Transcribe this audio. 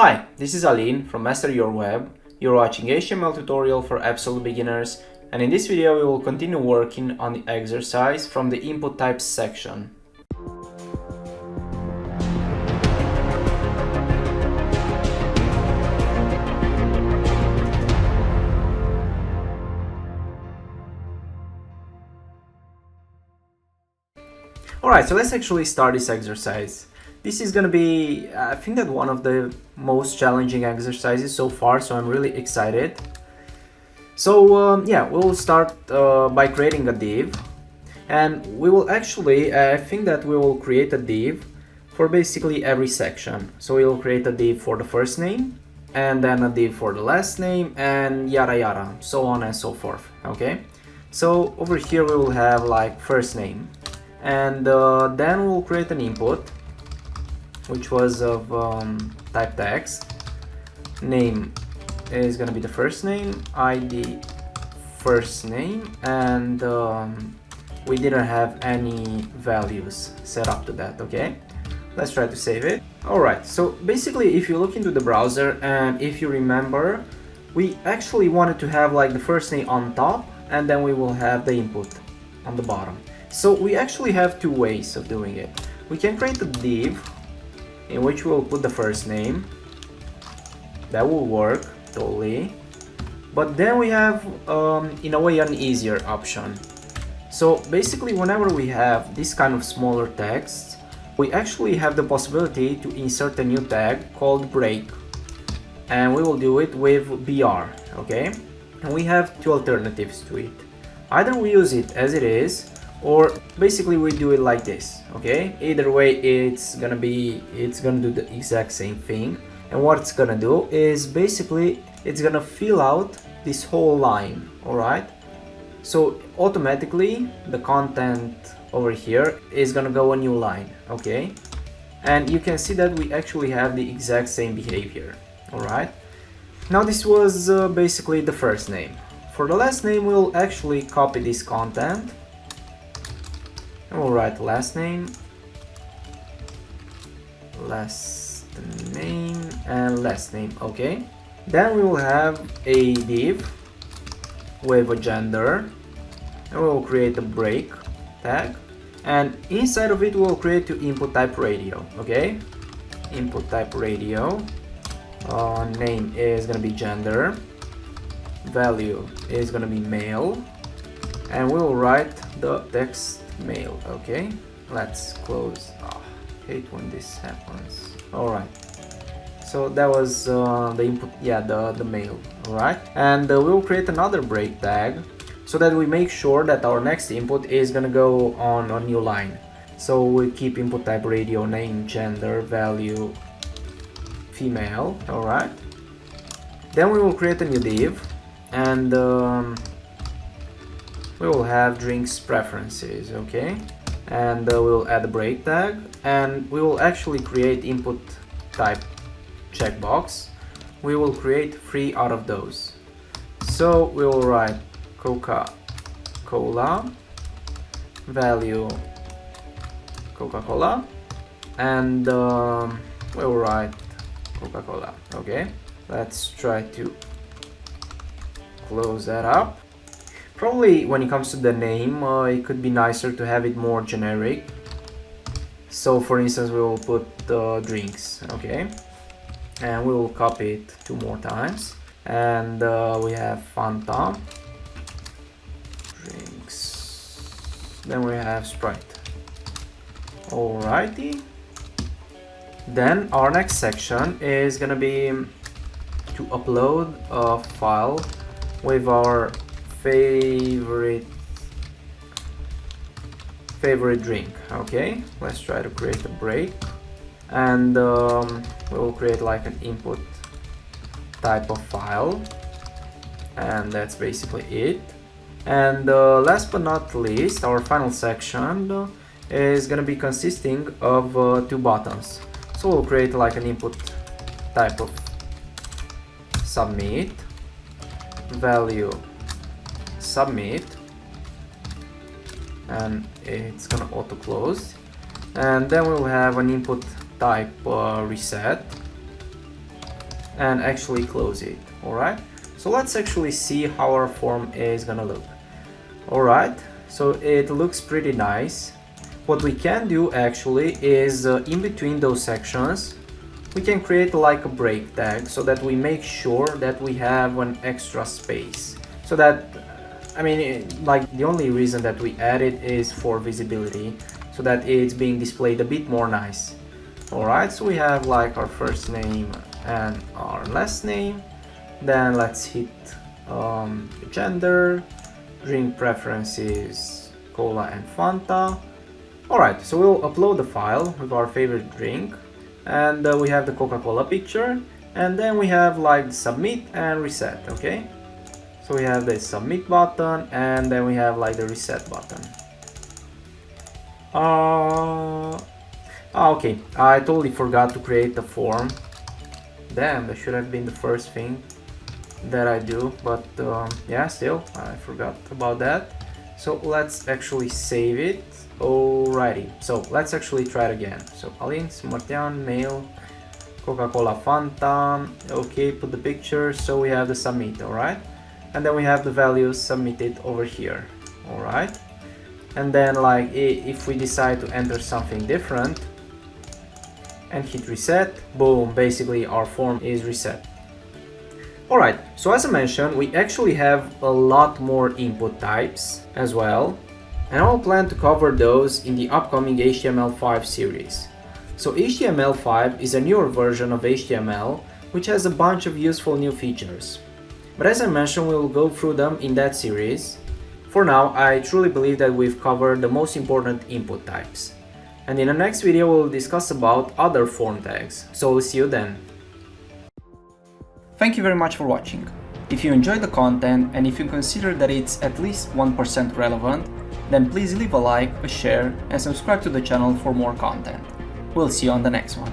Hi, this is Aline from MasterYourWeb. You're watching HTML tutorial for absolute beginners, and in this video we will continue working on the exercise from the input types section. Alright, so let's actually start this exercise. This is gonna be, I think, that one of the most challenging exercises so far, so I'm really excited. So yeah, we'll start by creating a div, and we will actually, I think that we will create a div for basically every section. So we will create a div for the first name, and then a div for the last name, and yada yada, so on and so forth, okay? So over here we will have like first name, and then we'll create an input which was of type text. Name is gonna be the first name, ID first name, and we didn't have any values set up to that, okay? Let's try to save it. Alright, so basically if you look into the browser and if you remember, we actually wanted to have like the first name on top and then we will have the input on the bottom. So we actually have two ways of doing it. We can create a div in which we'll put the first name. That will work totally. But then we have, in a way, an easier option. So basically, whenever we have this kind of smaller text, we actually have the possibility to insert a new tag called break. And we will do it with BR, okay? And we have two alternatives to it. Either we use it as it is, or basically we do it like this, okay? Either way, it's gonna do the exact same thing. And what it's gonna do is basically it's gonna fill out this whole line, all right? So automatically the content over here is gonna go a new line, okay? And you can see that we actually have the exact same behavior, all right? Now this was basically the first name. For the last name, we'll actually copy this content. And we'll write last name, and last name, okay? Then we will have a div with a gender, and we will create a break tag, and inside of it we'll create to input type radio, okay? Input type radio, name is gonna be gender, value is gonna be male, and we will write the text male, okay? Let's close. Hate when this happens. Alright, so that was the input, yeah, the male, alright? And we'll create another break tag so that we make sure that our next input is gonna go on a new line. So we keep input type radio, name, gender, value, female, alright? Then we will create a new div, and we will have drinks preferences, okay? And we'll add a break tag, and we will actually create input type checkbox. We will create 3 out of those. So we will write Coca-Cola, value Coca-Cola, and we will write Coca-Cola, okay? Let's try to close that up. Probably when it comes to the name, it could be nicer to have it more generic. So for instance, we will put drinks, okay? And we will copy it 2 more times. And we have Fanta, drinks, then we have Sprite. Alrighty. Then our next section is gonna be to upload a file with our favorite drink, okay? Let's try to create a break, and we will create like an input type of file, and that's basically it. And last but not least, our final section is gonna be consisting of 2 buttons. So we'll create like an input type of submit, value submit, and it's gonna auto close, and then we'll have an input type reset, and actually close it. Alright, so let's actually see how our form is gonna look. Alright, so it looks pretty nice. What we can do actually is in between those sections we can create like a break tag, so that we make sure that we have an extra space, so that like the only reason that we add it is for visibility, so that it's being displayed a bit more nice. Alright, so we have like our first name and our last name. Then let's hit gender, drink preferences, cola and Fanta. Alright, so we'll upload the file with our favorite drink, and we have the Coca-Cola picture, and then we have like submit and reset. Okay, so we have the submit button, and then we have like the reset button. Okay, I totally forgot to create the form. Damn, that should have been the first thing that I do, but yeah, still I forgot about that. So let's actually save it. Alrighty, so let's actually try it again. So Alin, Martian, mail, Coca-Cola, Fanta. Okay, put the picture, so we have the submit. Alright, and then we have the values submitted over here. Alright, and then like if we decide to enter something different and hit reset, boom, basically our form is reset. Alright, so as I mentioned, we actually have a lot more input types as well, and I'll plan to cover those in the upcoming HTML5 series. So HTML5 is a newer version of HTML which has a bunch of useful new features. But as I mentioned, we will go through them in that series. For now, I truly believe that we've covered the most important input types. And in the next video we'll discuss about other form tags, so we'll see you then. Thank you very much for watching. If you enjoyed the content and if you consider that it's at least 1% relevant, then please leave a like, a share and subscribe to the channel for more content. We'll see you on the next one.